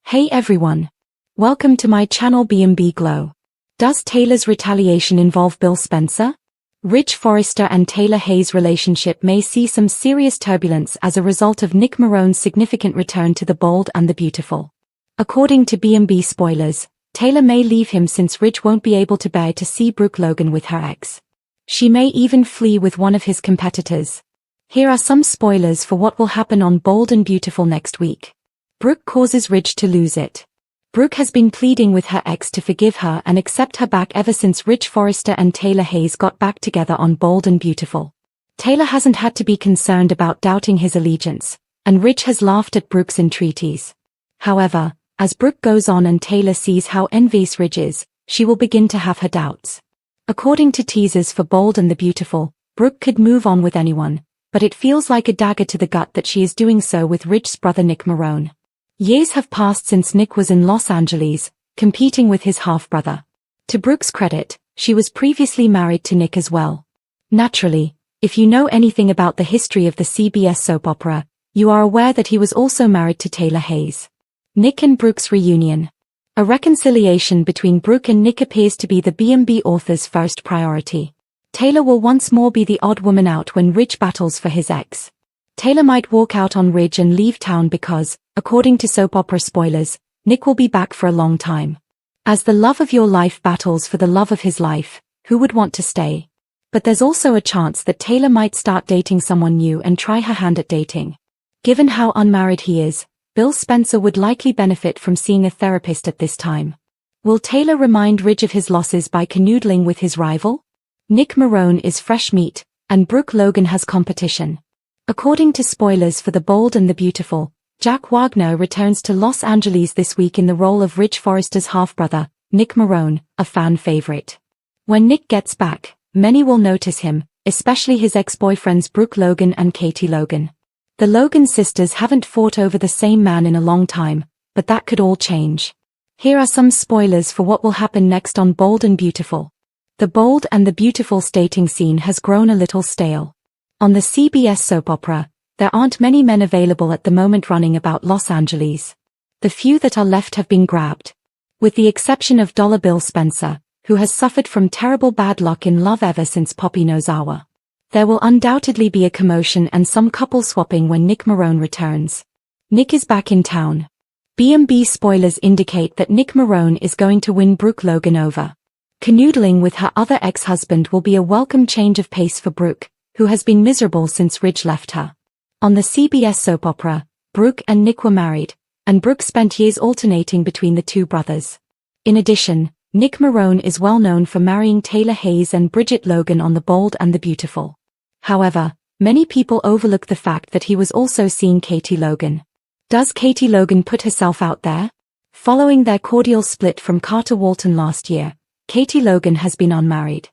Hey everyone. Welcome to my channel B&B Glow. Does Taylor's retaliation involve Bill Spencer? Rich Forrester and Taylor Hayes' relationship may see some serious turbulence as a result of Nick Marone's significant return to The Bold and the Beautiful. According to B&B spoilers, Taylor may leave him since Rich won't be able to bear to see Brooke Logan with her ex. She may even flee with one of his competitors. Here are some spoilers for what will happen on Bold and Beautiful next week. Brooke causes Rich to lose it. Brooke has been pleading with her ex to forgive her and accept her back ever since Rich Forrester and Taylor Hayes got back together on Bold and Beautiful. Taylor hasn't had to be concerned about doubting his allegiance, and Rich has laughed at Brooke's entreaties. However, as Brooke goes on and Taylor sees how envious Rich is, she will begin to have her doubts. According to teasers for Bold and the Beautiful, Brooke could move on with anyone, but it feels like a dagger to the gut that she is doing so with Rich's brother Nick Marone. Years have passed since Nick was in Los Angeles, competing with his half-brother. To Brooke's credit, she was previously married to Nick as well. Naturally, if you know anything about the history of the CBS soap opera, you are aware that he was also married to Taylor Hayes. Nick and Brooke's reunion. A reconciliation between Brooke and Nick appears to be the B&B author's first priority. Taylor will once more be the odd woman out when Rich battles for his ex. Taylor might walk out on Rich and leave town because, according to soap opera spoilers, Nick will be back for a long time. As the love of your life battles for the love of his life, who would want to stay? But there's also a chance that Taylor might start dating someone new and try her hand at dating. Given how unmarried he is, Bill Spencer would likely benefit from seeing a therapist at this time. Will Taylor remind Rich of his losses by canoodling with his rival? Nick Marone is fresh meat, and Brooke Logan has competition. According to spoilers for The Bold and the Beautiful, Jack Wagner returns to Los Angeles this week in the role of Rich Forrester's half-brother, Nick Marone, a fan favorite. When Nick gets back, many will notice him, especially his ex-boyfriends Brooke Logan and Katie Logan. The Logan sisters haven't fought over the same man in a long time, but that could all change. Here are some spoilers for what will happen next on Bold and Beautiful. The Bold and the Beautiful's dating scene has grown a little stale. On the CBS soap opera, there aren't many men available at the moment running about Los Angeles. The few that are left have been grabbed. With the exception of Bill Spencer, who has suffered from terrible bad luck in love ever since Poppy Nozawa. There will undoubtedly be a commotion and some couple swapping when Nick Marone returns. Nick is back in town. B&B spoilers indicate that Nick Marone is going to win Brooke Logan over. Canoodling with her other ex-husband will be a welcome change of pace for Brooke, who has been miserable since Rich left her. On the CBS soap opera, Brooke and Nick were married, and Brooke spent years alternating between the two brothers. In addition, Nick Marone is well known for marrying Taylor Hayes and Bridget Logan on The Bold and the Beautiful. However, many people overlook the fact that he was also seeing Katie Logan. Does Katie Logan put herself out there? Following their cordial split from Carter Walton last year, Katie Logan has been unmarried.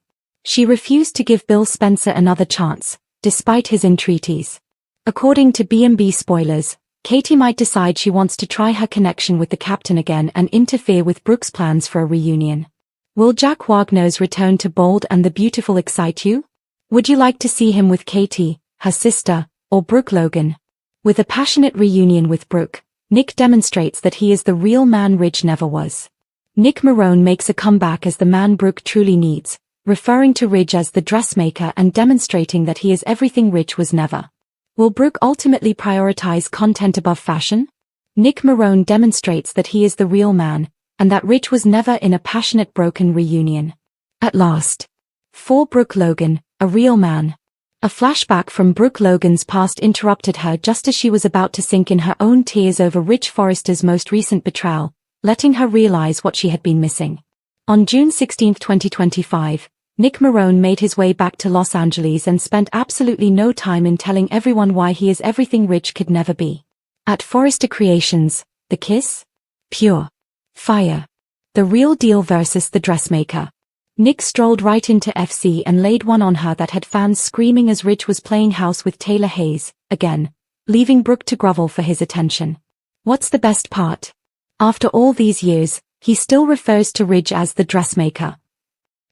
She refused to give Bill Spencer another chance, despite his entreaties. According to B&B spoilers, Katie might decide she wants to try her connection with the captain again and interfere with Brooke's plans for a reunion. Will Jack Wagner's return to Bold and the Beautiful excite you? Would you like to see him with Katie, her sister, or Brooke Logan? With a passionate reunion with Brooke, Nick demonstrates that he is the real man Rich never was. Nick Marone makes a comeback as the man Brooke truly needs, referring to Rich as the dressmaker and demonstrating that he is everything Rich was never. Will Brooke ultimately prioritize content above fashion? Nick Marone demonstrates that he is the real man, and that Rich was never in a passionate broken reunion. At last. For Brooke Logan, a real man. A flashback from Brooke Logan's past interrupted her just as she was about to sink in her own tears over Rich Forrester's most recent betrayal, letting her realize what she had been missing. On June 16, 2025, Nick Marone made his way back to Los Angeles and spent absolutely no time in telling everyone why he is everything Rich could never be. At Forrester Creations, the kiss? Pure fire. The real deal versus the dressmaker. Nick strolled right into FC and laid one on her that had fans screaming as Rich was playing house with Taylor Hayes, again, leaving Brooke to grovel for his attention. What's the best part? After all these years, he still refers to Rich as the dressmaker.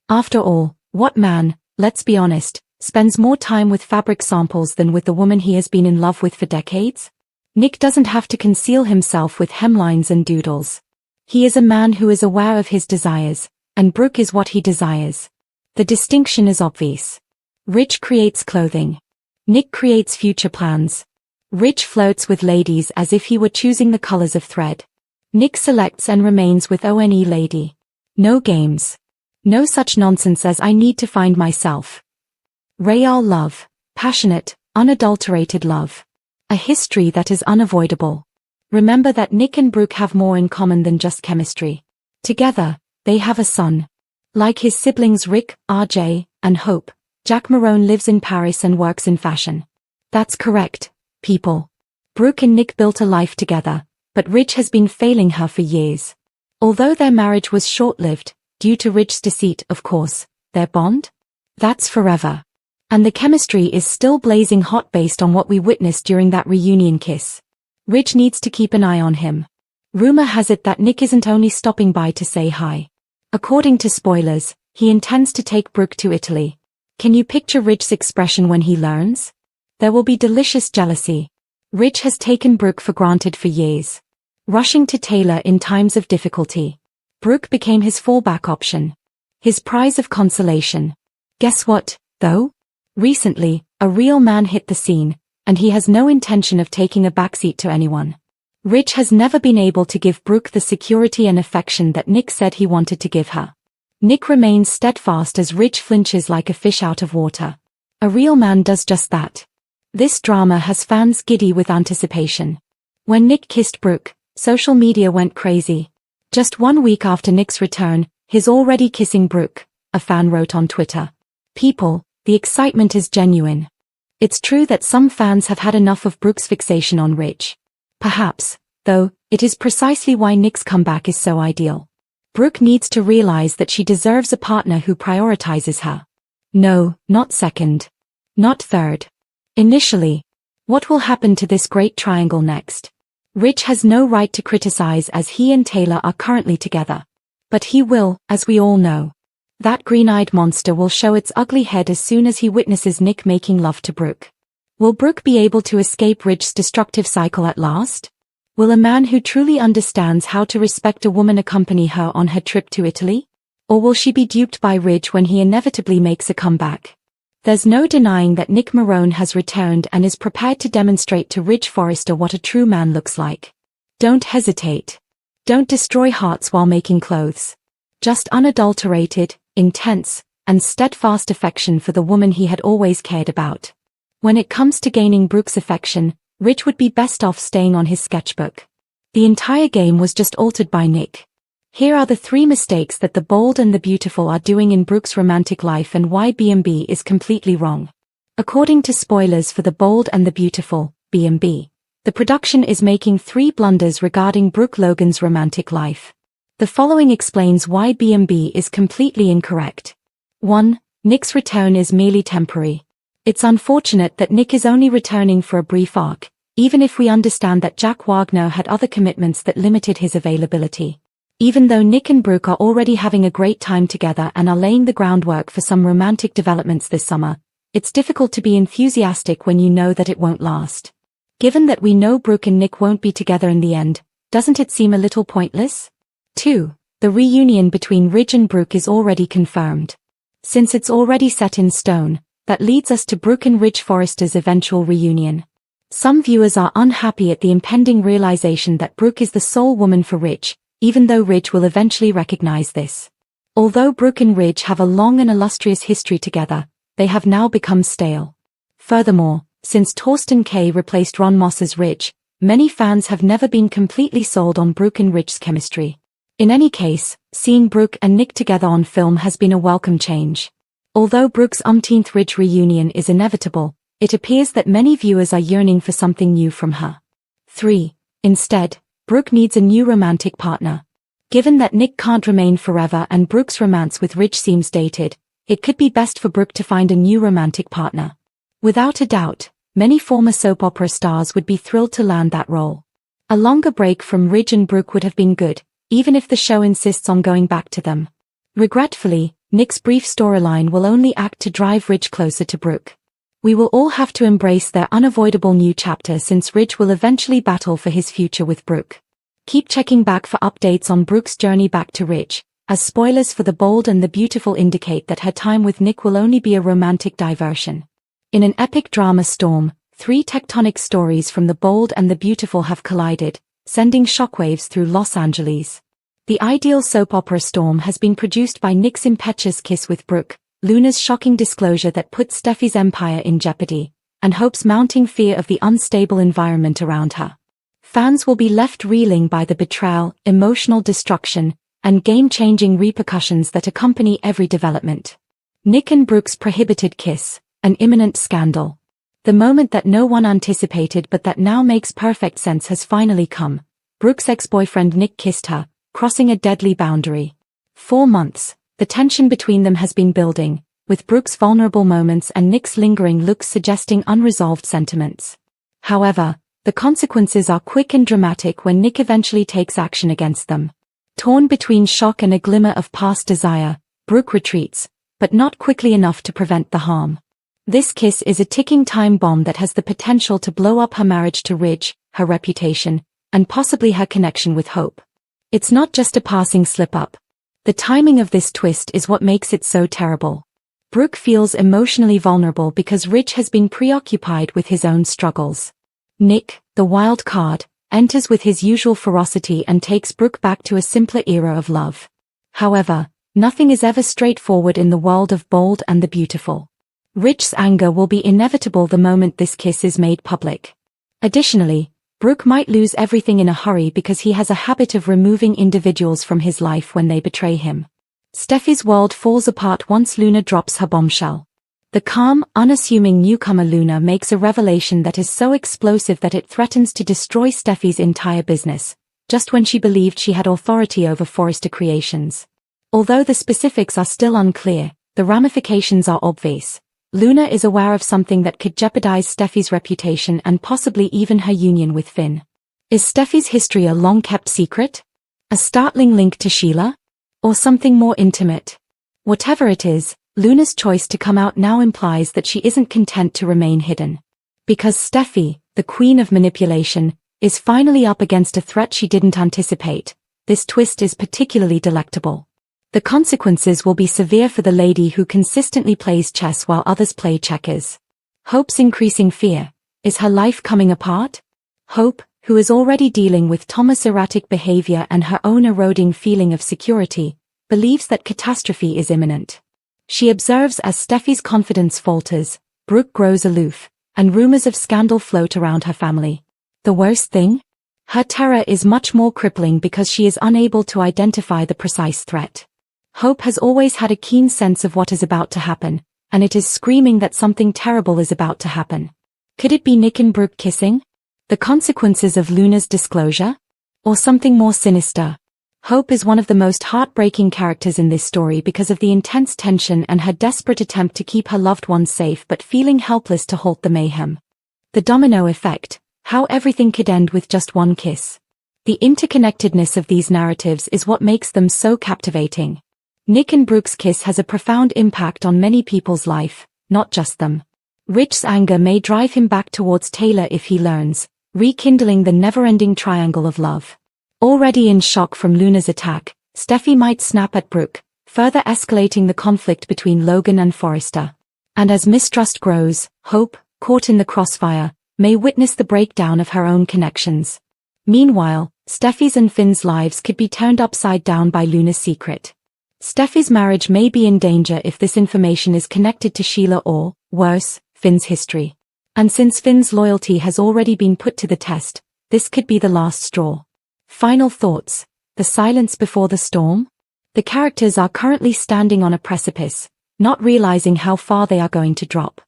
After all, what man, let's be honest, spends more time with fabric samples than with the woman he has been in love with for decades? Nick doesn't have to conceal himself with hemlines and doodles. He is a man who is aware of his desires, and Brooke is what he desires. The distinction is obvious. Rich creates clothing. Nick creates future plans. Rich flirts with ladies as if he were choosing the colors of thread. Nick selects and remains with one lady. No games. No such nonsense as I need to find myself. Real love. Passionate, unadulterated love. A history that is unavoidable. Remember that Nick and Brooke have more in common than just chemistry. Together, they have a son. Like his siblings Rick, RJ, and Hope, Jack Marone lives in Paris and works in fashion. That's correct, people. Brooke and Nick built a life together, but Rich has been failing her for years. Although their marriage was short-lived, due to Rich's deceit, of course, their bond? That's forever. And the chemistry is still blazing hot based on what we witnessed during that reunion kiss. Rich needs to keep an eye on him. Rumor has it that Nick isn't only stopping by to say hi. According to spoilers, he intends to take Brooke to Italy. Can you picture Rich's expression when he learns? There will be delicious jealousy. Rich has taken Brooke for granted for years. Rushing to Taylor in times of difficulty. Brooke became his fallback option. His prize of consolation. Guess what, though? Recently, a real man hit the scene, and he has no intention of taking a backseat to anyone. Rich has never been able to give Brooke the security and affection that Nick said he wanted to give her. Nick remains steadfast as Rich flinches like a fish out of water. A real man does just that. This drama has fans giddy with anticipation. When Nick kissed Brooke, social media went crazy. Just 1 week after Nick's return, he's already kissing Brooke, a fan wrote on Twitter. People, the excitement is genuine. It's true that some fans have had enough of Brooke's fixation on Rich. Perhaps, though, it is precisely why Nick's comeback is so ideal. Brooke needs to realize that she deserves a partner who prioritizes her. No, not second. Not third. Initially. What will happen to this great triangle next? Rich has no right to criticize as he and Taylor are currently together. But he will, as we all know. That green-eyed monster will show its ugly head as soon as he witnesses Nick making love to Brooke. Will Brooke be able to escape Rich's destructive cycle at last? Will a man who truly understands how to respect a woman accompany her on her trip to Italy? Or will she be duped by Rich when he inevitably makes a comeback? There's no denying that Nick Marone has returned and is prepared to demonstrate to Rich Forrester what a true man looks like. Don't hesitate. Don't destroy hearts while making clothes. Just unadulterated, intense, and steadfast affection for the woman he had always cared about. When it comes to gaining Brooke's affection, Rich would be best off staying on his sketchbook. The entire game was just altered by Nick. Here are the 3 mistakes that the bold and the beautiful are doing in Brooke's romantic life and why B&B is completely wrong. According to spoilers for The Bold and the Beautiful, B&B, the production is making 3 blunders regarding Brooke Logan's romantic life. The following explains why B&B is completely incorrect. 1. Nick's return is merely temporary. It's unfortunate that Nick is only returning for a brief arc, even if we understand that Jack Wagner had other commitments that limited his availability. Even though Nick and Brooke are already having a great time together and are laying the groundwork for some romantic developments this summer, it's difficult to be enthusiastic when you know that it won't last. Given that we know Brooke and Nick won't be together in the end, doesn't it seem a little pointless? 2. The reunion between Rich and Brooke is already confirmed. Since it's already set in stone, that leads us to Brooke and Rich Forrester's eventual reunion. Some viewers are unhappy at the impending realization that Brooke is the sole woman for Rich, even though Rich will eventually recognize this. Although Brooke and Rich have a long and illustrious history together, they have now become stale. Furthermore, since Torsten K replaced Ron Moss as Rich, many fans have never been completely sold on Brooke and Rich's chemistry. In any case, seeing Brooke and Nick together on film has been a welcome change. Although Brooke's umpteenth Rich reunion is inevitable, it appears that many viewers are yearning for something new from her. 3. Instead, Brooke needs a new romantic partner. Given that Nick can't remain forever and Brooke's romance with Rich seems dated, it could be best for Brooke to find a new romantic partner. Without a doubt, many former soap opera stars would be thrilled to land that role. A longer break from Rich and Brooke would have been good, even if the show insists on going back to them. Regretfully, Nick's brief storyline will only act to drive Rich closer to Brooke. We will all have to embrace their unavoidable new chapter since Ridge will eventually battle for his future with Brooke. Keep checking back for updates on Brooke's journey back to Ridge, as spoilers for The Bold and the Beautiful indicate that her time with Nick will only be a romantic diversion. In an epic drama storm, 3 tectonic stories from The Bold and the Beautiful have collided, sending shockwaves through Los Angeles. The ideal soap opera storm has been produced by Nick's impetuous kiss with Brooke, Luna's shocking disclosure that put Steffi's empire in jeopardy, and Hope's mounting fear of the unstable environment around her. Fans will be left reeling by the betrayal, emotional destruction, and game-changing repercussions that accompany every development. Nick and Brooke's prohibited kiss, an imminent scandal. The moment that no one anticipated but that now makes perfect sense has finally come. Brooke's ex-boyfriend Nick kissed her, crossing a deadly boundary. 4 months, the tension between them has been building, with Brooke's vulnerable moments and Nick's lingering looks suggesting unresolved sentiments. However, the consequences are quick and dramatic when Nick eventually takes action against them. Torn between shock and a glimmer of past desire, Brooke retreats, but not quickly enough to prevent the harm. This kiss is a ticking time bomb that has the potential to blow up her marriage to Ridge, her reputation, and possibly her connection with Hope. It's not just a passing slip-up. The timing of this twist is what makes it so terrible. Brooke feels emotionally vulnerable because Ridge has been preoccupied with his own struggles. Nick, the wild card, enters with his usual ferocity and takes Brooke back to a simpler era of love. However, nothing is ever straightforward in the world of Bold and the Beautiful. Ridge's anger will be inevitable the moment this kiss is made public. Additionally, Brooke might lose everything in a hurry because he has a habit of removing individuals from his life when they betray him. Steffi's world falls apart once Luna drops her bombshell. The calm, unassuming newcomer Luna makes a revelation that is so explosive that it threatens to destroy Steffi's entire business, just when she believed she had authority over Forrester Creations. Although the specifics are still unclear, the ramifications are obvious. Luna is aware of something that could jeopardize Steffi's reputation and possibly even her union with Finn. Is Steffi's history a long-kept secret? A startling link to Sheila? Or something more intimate? Whatever it is, Luna's choice to come out now implies that she isn't content to remain hidden. Because Steffi, the queen of manipulation, is finally up against a threat she didn't anticipate, this twist is particularly delectable. The consequences will be severe for the lady who consistently plays chess while others play checkers. Hope's increasing fear. Is her life coming apart? Hope, who is already dealing with Thomas' erratic behavior and her own eroding feeling of security, believes that catastrophe is imminent. She observes as Steffi's confidence falters, Brooke grows aloof, and rumors of scandal float around her family. The worst thing? Her terror is much more crippling because she is unable to identify the precise threat. Hope has always had a keen sense of what is about to happen, and it is screaming that something terrible is about to happen. Could it be Nick and Brooke kissing? The consequences of Luna's disclosure? Or something more sinister? Hope is one of the most heartbreaking characters in this story because of the intense tension and her desperate attempt to keep her loved ones safe but feeling helpless to halt the mayhem. The domino effect, how everything could end with just one kiss. The interconnectedness of these narratives is what makes them so captivating. Nick and Brooke's kiss has a profound impact on many people's life, not just them. Ridge's anger may drive him back towards Taylor if he learns, rekindling the never-ending triangle of love. Already in shock from Luna's attack, Steffi might snap at Brooke, further escalating the conflict between Logan and Forrester. And as mistrust grows, Hope, caught in the crossfire, may witness the breakdown of her own connections. Meanwhile, Steffi's and Finn's lives could be turned upside down by Luna's secret. Steffi's marriage may be in danger if this information is connected to Sheila or, worse, Finn's history. And since Finn's loyalty has already been put to the test, this could be the last straw. Final thoughts. The silence before the storm? The characters are currently standing on a precipice, not realizing how far they are going to drop.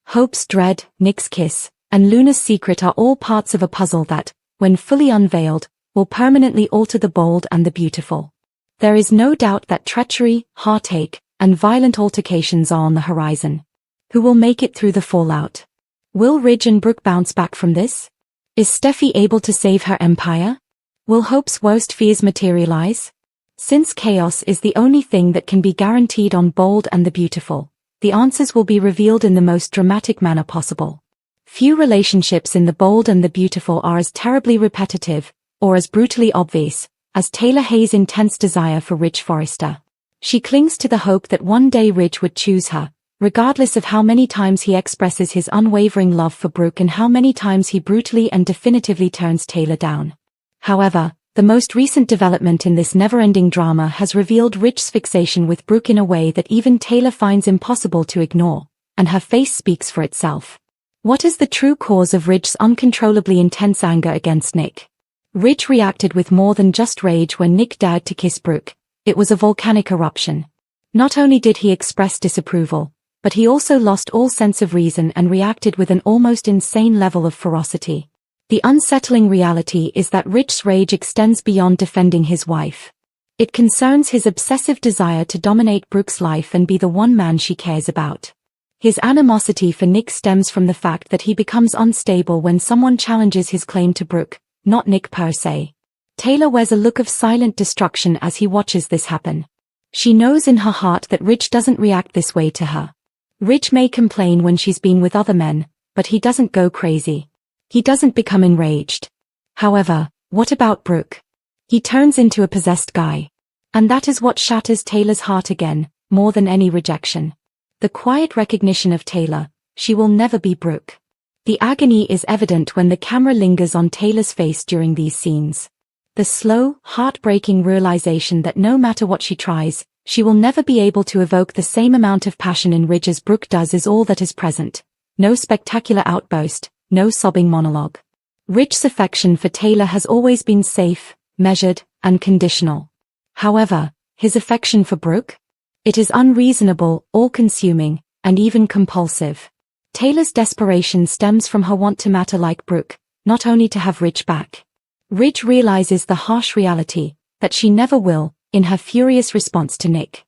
Hope's dread, Nick's kiss, and Luna's secret are all parts of a puzzle that, when fully unveiled, will permanently alter the Bold and the Beautiful. There is no doubt that treachery, heartache, and violent altercations are on the horizon. Who will make it through the fallout? Will Ridge and Brooke bounce back from this? Is Steffi able to save her empire? Will Hope's worst fears materialize? Since chaos is the only thing that can be guaranteed on Bold and the Beautiful, the answers will be revealed in the most dramatic manner possible. Few relationships in The Bold and the Beautiful are as terribly repetitive, or as brutally obvious, as Taylor Hayes' intense desire for Rich Forrester. She clings to the hope that one day Rich would choose her, regardless of how many times he expresses his unwavering love for Brooke and how many times he brutally and definitively turns Taylor down. However, the most recent development in this never-ending drama has revealed Rich's fixation with Brooke in a way that even Taylor finds impossible to ignore, and her face speaks for itself. What is the true cause of Rich's uncontrollably intense anger against Nick? Rich reacted with more than just rage when Nick dared to kiss Brooke. It was a volcanic eruption. Not only did he express disapproval, but he also lost all sense of reason and reacted with an almost insane level of ferocity. The unsettling reality is that Rich's rage extends beyond defending his wife. It concerns his obsessive desire to dominate Brooke's life and be the one man she cares about. His animosity for Nick stems from the fact that he becomes unstable when someone challenges his claim to Brooke, not Nick per se. Taylor wears a look of silent destruction as he watches this happen. She knows in her heart that Rich doesn't react this way to her. Rich may complain when she's been with other men, but he doesn't go crazy. He doesn't become enraged. However, what about Brooke? He turns into a possessed guy. And that is what shatters Taylor's heart again, more than any rejection. The quiet recognition of Taylor, she will never be Brooke. The agony is evident when the camera lingers on Taylor's face during these scenes. The slow, heartbreaking realization that no matter what she tries, she will never be able to evoke the same amount of passion in Rich as Brooke does is all that is present. No spectacular outburst, no sobbing monologue. Rich's affection for Taylor has always been safe, measured, and conditional. However, his affection for Brooke? It is unreasonable, all-consuming, and even compulsive. Taylor's desperation stems from her want to matter like Brooke, not only to have Rich back. Rich realizes the harsh reality, that she never will, in her furious response to Nick.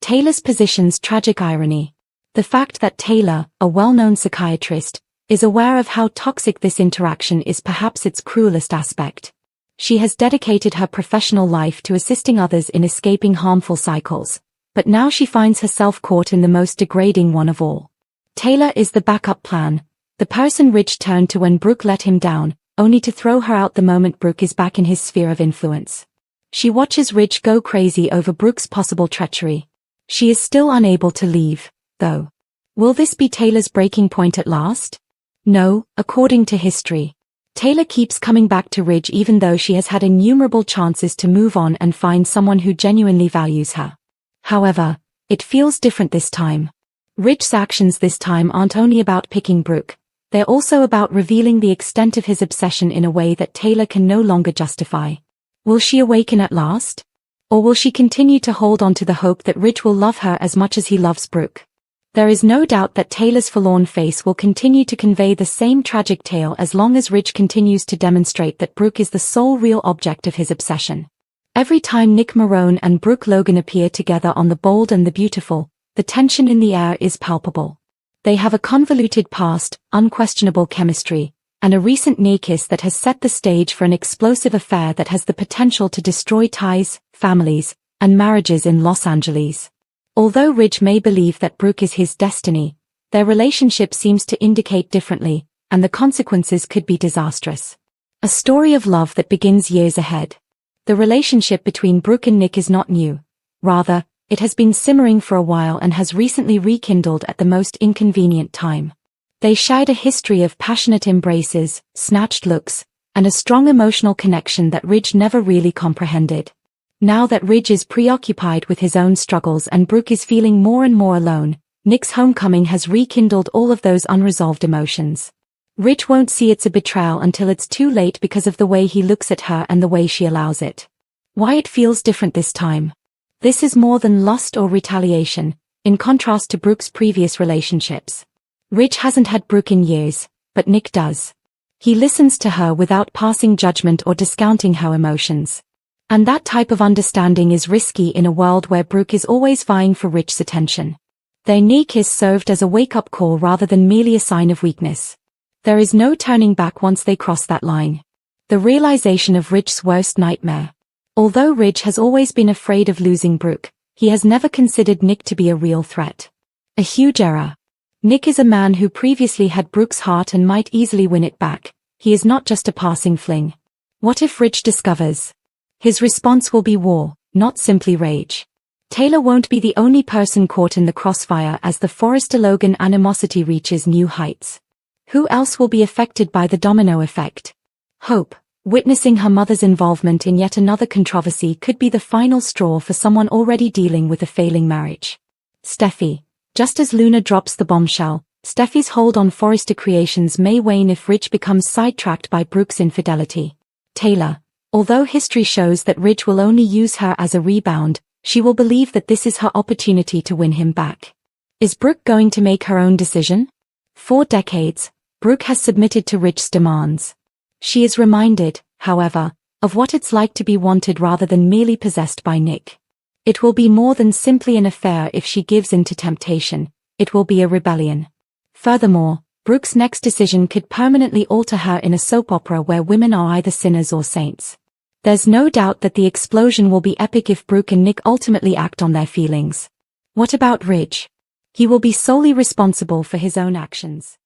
Taylor's position's tragic irony. The fact that Taylor, a well-known psychiatrist, is aware of how toxic this interaction is perhaps its cruelest aspect. She has dedicated her professional life to assisting others in escaping harmful cycles, but now she finds herself caught in the most degrading one of all. Taylor is the backup plan, the person Rich turned to when Brooke let him down, only to throw her out the moment Brooke is back in his sphere of influence. She watches Rich go crazy over Brooke's possible treachery. She is still unable to leave, though. Will this be Taylor's breaking point at last? No, according to history. Taylor keeps coming back to Rich even though she has had innumerable chances to move on and find someone who genuinely values her. However, it feels different this time. Rich's actions this time aren't only about picking Brooke, they're also about revealing the extent of his obsession in a way that Taylor can no longer justify. Will she awaken at last? Or will she continue to hold on to the hope that Rich will love her as much as he loves Brooke? There is no doubt that Taylor's forlorn face will continue to convey the same tragic tale as long as Rich continues to demonstrate that Brooke is the sole real object of his obsession. Every time Nick Marone and Brooke Logan appear together on The Bold and the Beautiful, the tension in the air is palpable. They have a convoluted past, unquestionable chemistry, and a recent near-kiss that has set the stage for an explosive affair that has the potential to destroy ties, families, and marriages in Los Angeles. Although Rich may believe that Brooke is his destiny, their relationship seems to indicate differently, and the consequences could be disastrous. A story of love that begins years ahead. The relationship between Brooke and Nick is not new. Rather, it has been simmering for a while and has recently rekindled at the most inconvenient time. They shared a history of passionate embraces, snatched looks, and a strong emotional connection that Rich never really comprehended. Now that Rich is preoccupied with his own struggles and Brooke is feeling more and more alone, Nick's homecoming has rekindled all of those unresolved emotions. Rich won't see it's a betrayal until it's too late because of the way he looks at her and the way she allows it. Why it feels different this time? This is more than lust or retaliation, in contrast to Brooke's previous relationships. Rich hasn't had Brooke in years, but Nick does. He listens to her without passing judgment or discounting her emotions. And that type of understanding is risky in a world where Brooke is always vying for Rich's attention. Their near-kiss served as a wake-up call rather than merely a sign of weakness. There is no turning back once they cross that line. The realization of Rich's worst nightmare. Although Rich has always been afraid of losing Brooke, he has never considered Nick to be a real threat. A huge error. Nick is a man who previously had Brooke's heart and might easily win it back. He is not just a passing fling. What if Rich discovers? His response will be war, not simply rage. Taylor won't be the only person caught in the crossfire as the Forrester-Logan animosity reaches new heights. Who else will be affected by the domino effect? Hope, witnessing her mother's involvement in yet another controversy, could be the final straw for someone already dealing with a failing marriage. Steffi, just as Luna drops the bombshell, Steffi's hold on Forrester Creations may wane if Rich becomes sidetracked by Brooke's infidelity. Taylor, although history shows that Rich will only use her as a rebound, she will believe that this is her opportunity to win him back. Is Brooke going to make her own decision? For decades, Brooke has submitted to Rich's demands. She is reminded, however, of what it's like to be wanted rather than merely possessed by Nick. It will be more than simply an affair if she gives in to temptation. It will be a rebellion. Furthermore, Brooke's next decision could permanently alter her in a soap opera where women are either sinners or saints. There's no doubt that the explosion will be epic if Brooke and Nick ultimately act on their feelings. What about Ridge? He will be solely responsible for his own actions.